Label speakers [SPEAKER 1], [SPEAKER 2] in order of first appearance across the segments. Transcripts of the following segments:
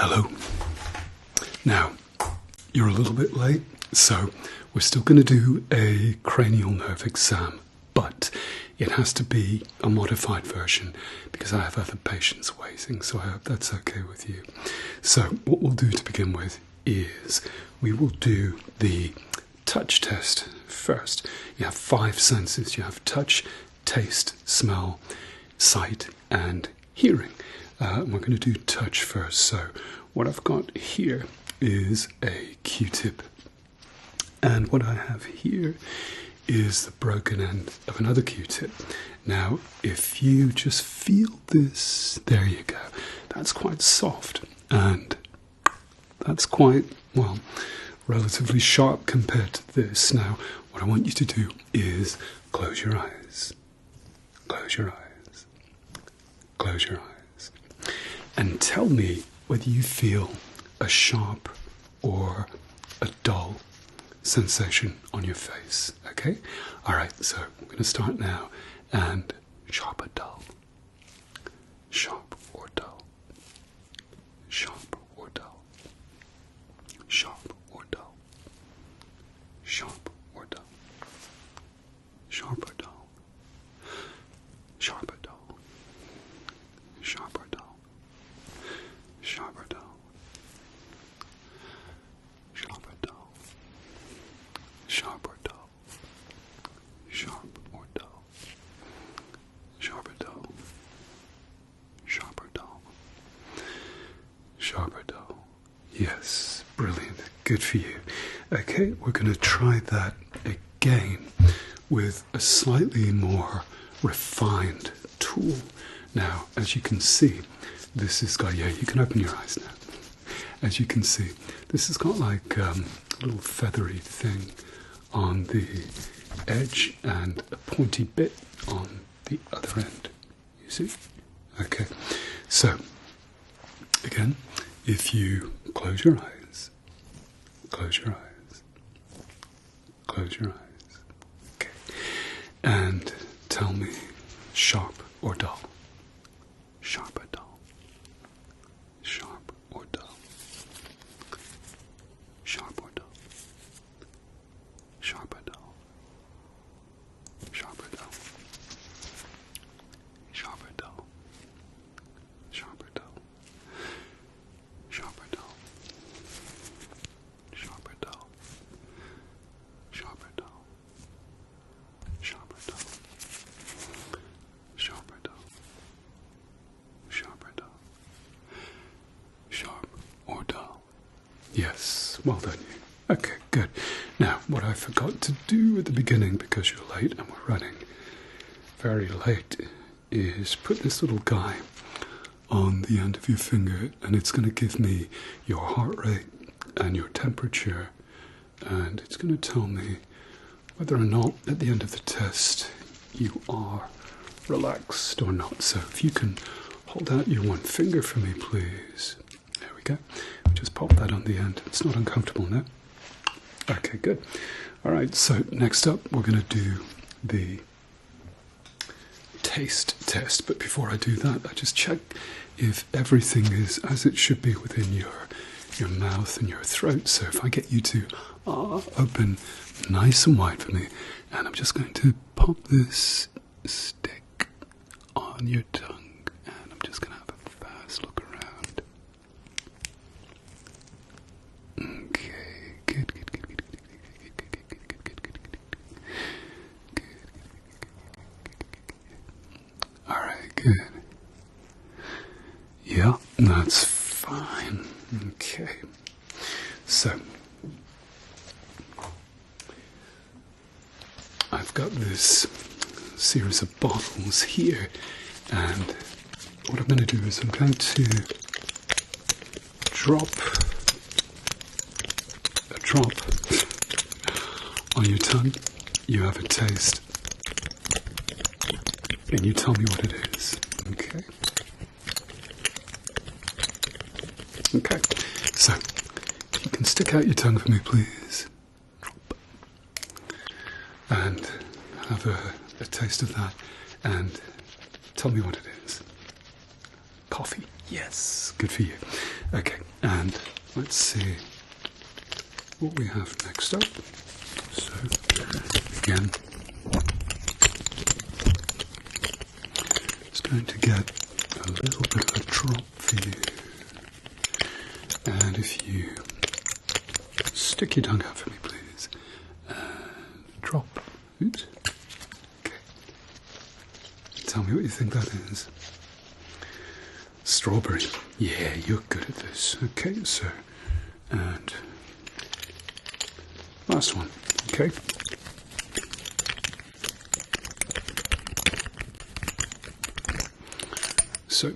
[SPEAKER 1] Hello. Now, you're a little bit late, so we're still going to do a cranial nerve exam, but it has to be a modified version because I have other patients waiting, so I hope that's okay with you. So what we'll do to begin with is we will do the touch test first. You have 5 senses. You have touch, taste, smell, sight, and hearing. We're going to do touch first. So what I've got here is a Q-tip, and what I have here is the broken end of another Q-tip. Now, if you just feel this, there you go. That's quite soft, and that's quite, well, relatively sharp compared to this. Now, what I want you to do is close your eyes. Close your eyes. Close your eyes. And tell me whether you feel a sharp or a dull sensation on your face, okay? All right, so we're going to start now. And sharp or dull? Sharp or dull? Sharp or dull? Sharp or dull? Sharp or dull? Sharp or dull? Sharp or dull? Sharp or dull? Sharp or dull? Sharp or dull? Sharp or dull? Sharp or dull? Sharp or dull? Sharp or dull? Sharp or dull? Yes, brilliant. Good for you. Okay, we're going to try that again with a slightly more refined tool. Now, as you can see, this has got, yeah, you can open your eyes now. As you can see, this has got like a little feathery thing on the edge and a pointy bit on the other end. You see? Okay. So, again, if you close your eyes, close your eyes, close your eyes. Okay. And tell me, sharp or dull? Sharp or dull? Sharp or dull? Sharp or dull? Sharp or dull? Sharp or dull? Sharp or dull? Sharp or dull? Sharp or dull? Sharp or dull? Sharp or dull? Sharp or dull? Sharp or dull? Sharp or dull? Sharp or dull? Yes, well done you. Okay, good. Now, what I forgot to do at the beginning, because you're late and we're running very late, is put this little guy on the end of your finger, and it's going to give me your heart rate and your temperature, and it's going to tell me whether or not at the end of the test you are relaxed or not. So if you can hold out your one finger for me, please. There we go. Just pop that on the end. It's not uncomfortable now. Okay, good. All right, so next up we're going to do the taste test. But before I do that, I just check if everything is as it should be within your mouth and your throat. So if I get you to open nice and wide for me, and I'm just going to pop this stick on your tongue, and I'm just going to have a fast look around. Okay, good. All right, good. Yeah, that's fine. Okay, so I've got this series of bottles here, and what I'm going to do is I'm going to drop a drop on your tongue. You have a taste, and you tell me what it is. Okay? Okay, so if you can stick out your tongue for me, please. And have a taste of that, and tell me what it is. Coffee. Yes, good for you. Okay, and let's see what we have next up. So, again, it's going to get a little bit of a drop for you. And if you stick your tongue out for me, please, and drop. Oops. Okay. Tell me what you think that is. Strawberry. Yeah, you're good at this. Okay, so, and last one. Okay. So,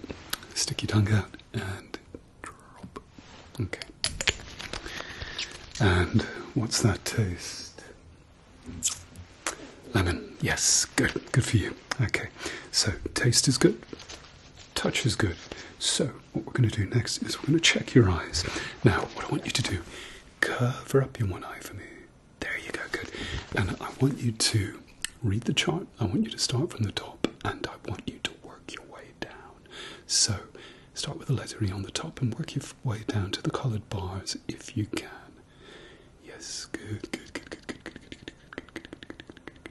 [SPEAKER 1] stick your tongue out and drop. Okay. And what's that taste? Lemon. Yes, good. Good for you. Okay. So, taste is good. Touch is good. So, what we're going to do next is we're going to check your eyes. Now, what I want you to do, cover up your one eye for me. There you go, good. And I want you to read the chart. I want you to start from the top, and I want you to work your way down. So, start with the letter E on the top and work your way down to the coloured bars if you can. Yes, good, good, good, good, good, good, good, good, good, good.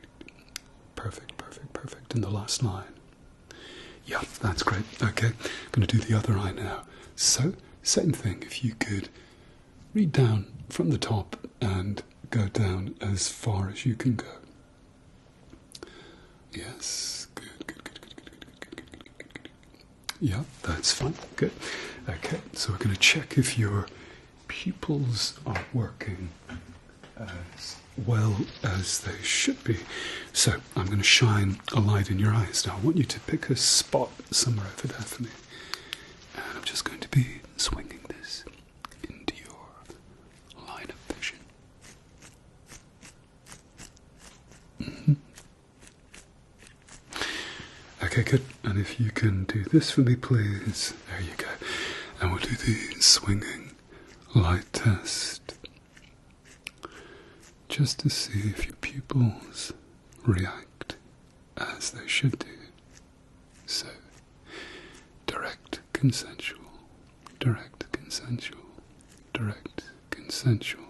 [SPEAKER 1] Perfect, perfect, perfect. And the last line. Yeah, that's great. Okay, I'm going to do the other eye now. So, same thing. If you could read down from the top and go down as far as you can go. Yes, good, good, good, good, good, good, good, good, good, good, good. Yeah, that's fine. Good. Okay, so we're going to check if your pupils are working as well as they should be. So I'm going to shine a light in your eyes now. I want you to pick a spot somewhere over there for me. And I'm just going to be swinging this into your line of vision. Okay, good. And if you can do this for me, please. There you go. And we'll do the swinging light test. Just to see if your pupils react as they should do. So, direct, consensual, direct, consensual, direct, consensual,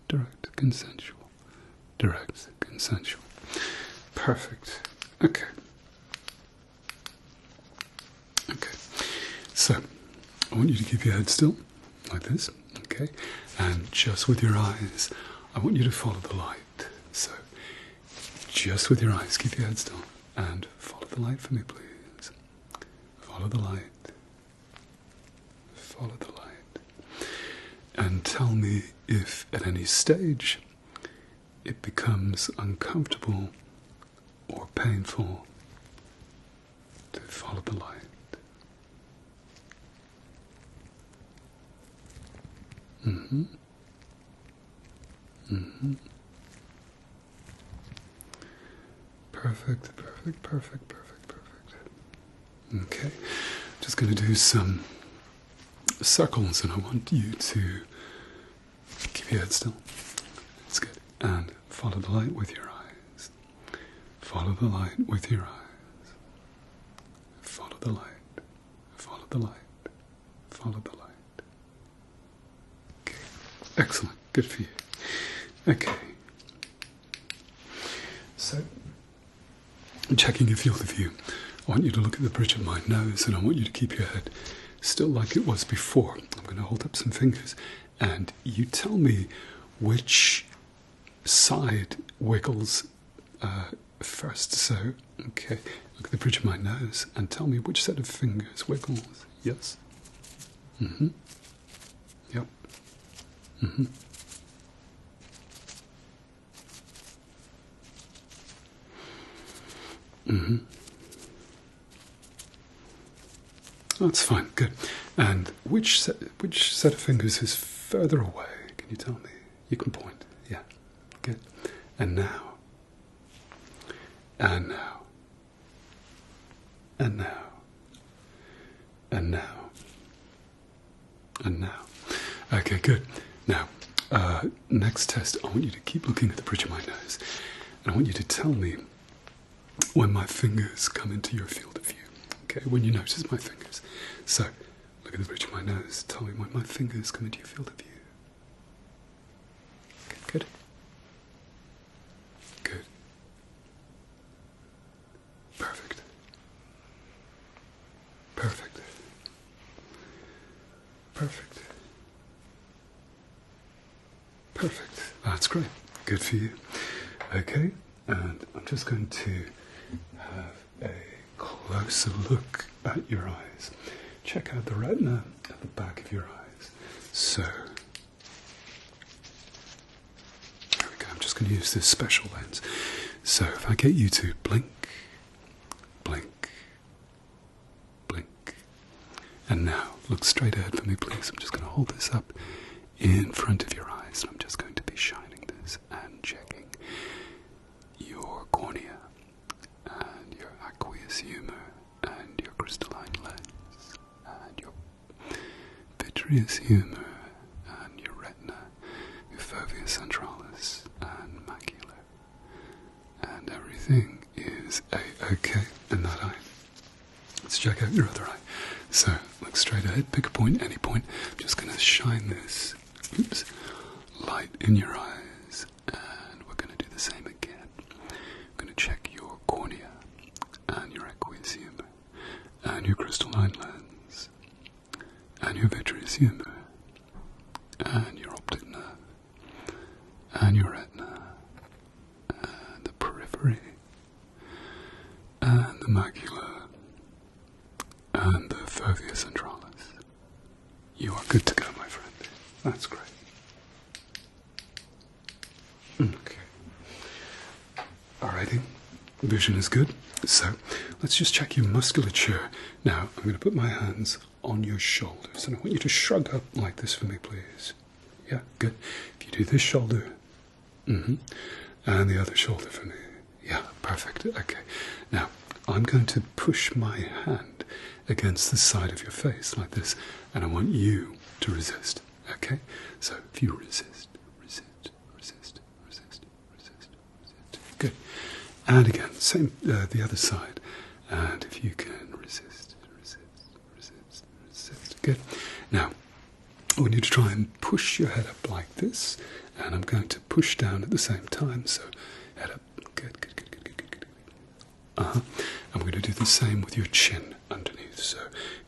[SPEAKER 1] direct, consensual, direct, consensual. Perfect. Okay. Okay. So, I want you to keep your head still, like this, okay? And just with your eyes, I want you to follow the light. So, just with your eyes, keep your head still and follow the light for me, please. Follow the light. Follow the light. And tell me if at any stage it becomes uncomfortable or painful to follow the light. Mm-hmm. Mm-hmm. Perfect, perfect, perfect, perfect, perfect. Okay, just going to do some circles, and I want you to keep your head still. That's good. And follow the light with your eyes. Follow the light with your eyes. Follow the light. Follow the light. Follow the light. Okay, excellent. Good for you. Okay. So, checking your field of view. I want you to look at the bridge of my nose, and I want you to keep your head still like it was before. I'm going to hold up some fingers, and you tell me which side wiggles first. So, okay, look at the bridge of my nose, and tell me which set of fingers wiggles. Yes? Mm-hmm. Yep. Mm-hmm. Mm-hmm. That's fine, good. And which set of fingers is further away? Can you tell me? You can point. Yeah, good. And now. And now. And now. And now. And now. Okay, good. Now, next test, I want you to keep looking at the bridge of my nose. And I want you to tell me when my fingers come into your field of view. Okay, when you notice my fingers. So, look at the bridge of my nose. Tell me when my fingers come into your field of view. Good. Good. Perfect. Perfect. Perfect. Perfect. That's great. Good for you. Okay, and I'm just going to have a closer look at your eyes. Check out the retina at the back of your eyes. So, there we go. I'm just going to use this special lens. So, if I get you to blink, blink, blink, and now look straight ahead for me, please. I'm just going to hold this up in front of your eyes, and I'm just going to be shining this and checking your cornea and your aqueous humor and your crystalline lens and your vitreous humor and your retina, your fovea centralis and macula, and everything is a-okay in that eye. Let's check out your other eye. So look straight ahead, pick a point, any point. I'm just going to shine this light in your eyes, and we're going to do the same again. I'm going to check your cornea and your aqueous humor and your crystalline lens and your vitreous humor and your optic nerve and your retina and the periphery and the macula and the fovea centralis. You are good to go, my friend. That's great. Okay. Alrighty. Vision is good. So, let's just check your musculature. Now, I'm going to put my hands on your shoulders, and I want you to shrug up like this for me, please. Yeah, good. If you do this shoulder, and the other shoulder for me. Yeah, perfect. Okay. Now, I'm going to push my hand against the side of your face like this, and I want you to resist. Okay? So if you resist, resist, resist, resist, resist, resist. Good. And again, same, the other side. And if you can resist, resist, resist, resist. Good. Now, I want you to try and push your head up like this, and I'm going to push down at the same time. So head up. Good, good, good, good, good, good, good. And we're going to do the same with your chin underneath. So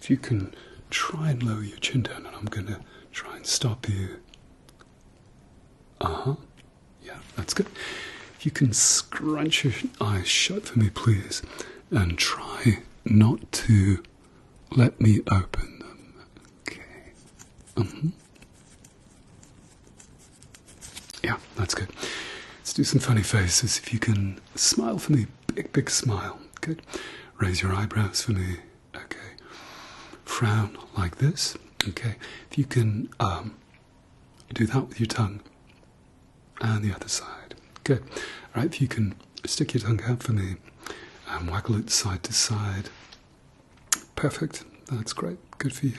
[SPEAKER 1] if you can try and lower your chin down, and I'm going to try and stop you. Yeah, that's good. If you can scrunch your eyes shut for me, please, and try not to let me open them. Okay. Yeah, that's good. Let's do some funny faces. If you can smile for me, big, big smile. Good. Raise your eyebrows for me. Okay. Frown like this. Okay. If you can do that with your tongue and the other side. Good. All right. If you can stick your tongue out for me and waggle it side to side. Perfect. That's great. Good for you.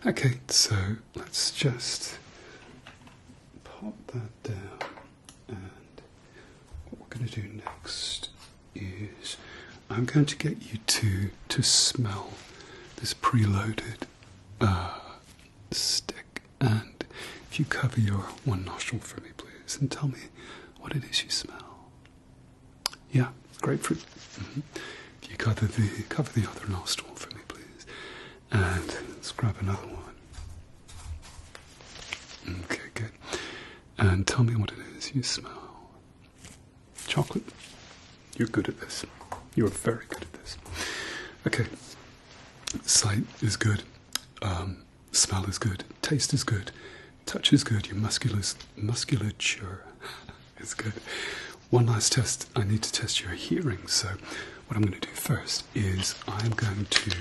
[SPEAKER 1] Okay. So let's just pop that down. And what we're going to do next is I'm going to get you to smell this preloaded stick, and if you cover your one nostril for me, please, and tell me what it is you smell. Yeah, grapefruit. If you cover the other nostril for me, please, and let's grab another one. Okay, good. And tell me what it is you smell. Chocolate. You're good at this. You're very good at this. Okay. Sight is good. Smell is good. Taste is good. Touch is good. Your musculature is good. One last test. I need to test your hearing. So what I'm going to do first is I'm going to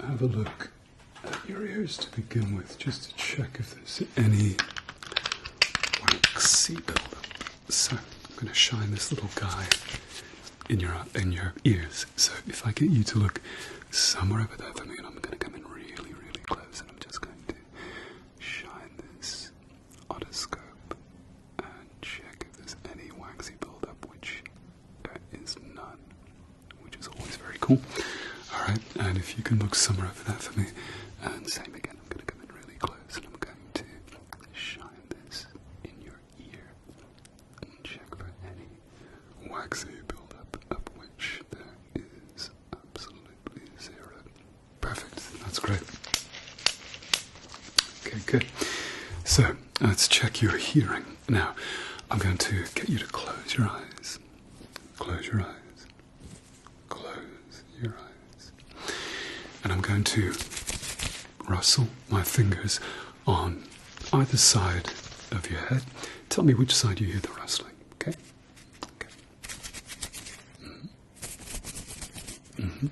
[SPEAKER 1] have a look at your ears to begin with, just to check if there's any waxy buildup. So I'm going to shine this little guy in your ears. So if I get you to look somewhere over there for me, and I'm going to come in really, really close, and I'm just going to shine this otoscope and check if there's any waxy buildup, which there is none, which is always very cool. All Alright, and if you can look somewhere over there for me, and same again, I'm going to come in really close and I'm going to shine this in your ear and check for any waxy buildup, of which there is absolutely zero. Perfect, that's great. Okay, good. So, let's check your hearing. Now, I'm going to get you to close your eyes. Close your eyes. Close your eyes. And I'm going to rustle my fingers on either side of your head. Tell me which side you hear the rustling, okay? Okay. Mm-hmm. Mm-hmm.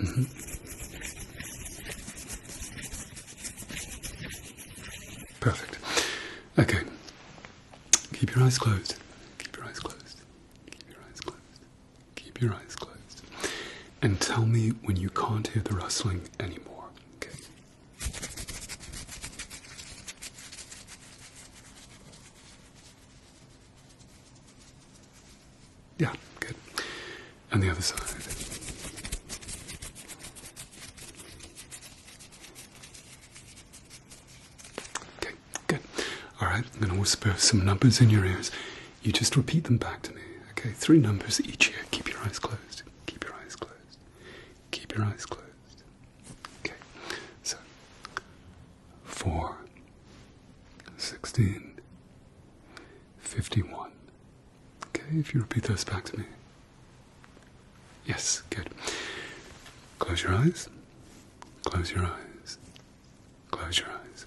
[SPEAKER 1] Mm-hmm. Perfect. Okay. Keep your eyes closed. Keep your eyes closed. Keep your eyes closed. Keep your eyes closed. And tell me when you can't hear the rustling anymore. Okay. Yeah, good. And the other side. Okay, good. All right, I'm going to whisper some numbers in your ears. You just repeat them back to me. Okay, 3 numbers each ear. Keep your eyes closed. Keep your eyes closed. Keep your eyes closed. Okay, so 4, 16, 51. Okay, if you repeat those back to me. Yes, good. Close your eyes. Close your eyes. Close your eyes.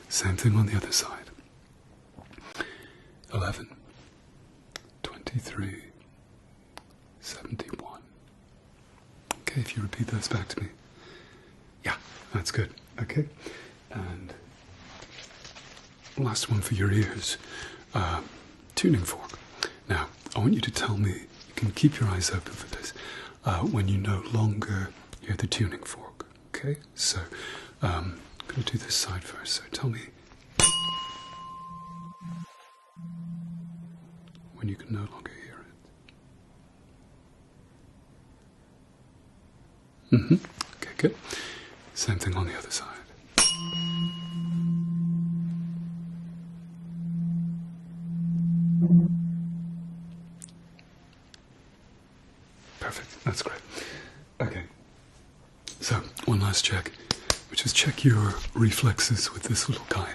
[SPEAKER 1] Same thing on the other side. 11, 23, 71. Okay, if you repeat those back to me. Yeah, that's good. Okay, and last one for your ears. Tuning fork. Now, I want you to tell me, you can keep your eyes open for this, when you no longer hear the tuning fork. Okay, so I'm going to do this side first. So tell me when you can no longer hear it. Mm-hmm. Okay, good. Same thing on the other side. Perfect. That's great. Okay. So, one last check, which is check your reflexes with this little guy.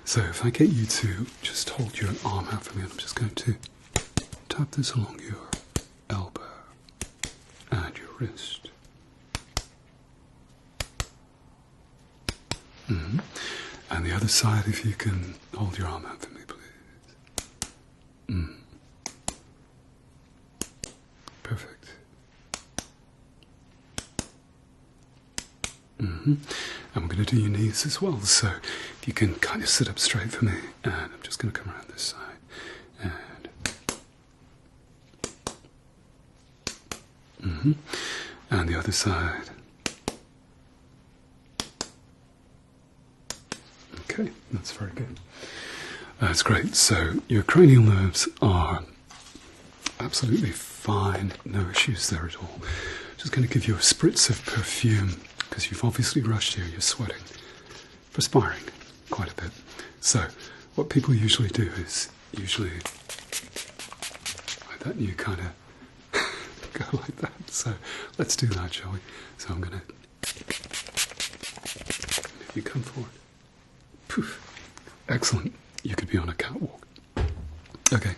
[SPEAKER 1] So, if I get you to just hold your arm out for me, and I'm just going to tap this along your elbow and your wrist. Mm-hmm. And the other side, if you can hold your arm out for me, please. Mm. Perfect. Mm-hmm. And we're going to do your knees as well, so if you can kind of sit up straight for me, and I'm just going to come around this side, and mm-hmm. And the other side. Okay, that's very good. That's great. So your cranial nerves are absolutely fine, no issues there at all. Just going to give you a spritz of perfume, because you've obviously rushed here, you're sweating, perspiring quite a bit. So what people usually do is usually like that, and you kind of go like that. So let's do that, shall we? So I'm going to, if you come forward. Poof. Excellent. You could be on a catwalk. Okay.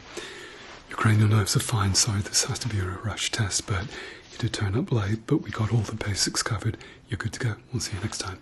[SPEAKER 1] Your cranial nerves are fine. Sorry, this has to be a rush test, but you did turn up late, but we got all the basics covered. You're good to go. We'll see you next time.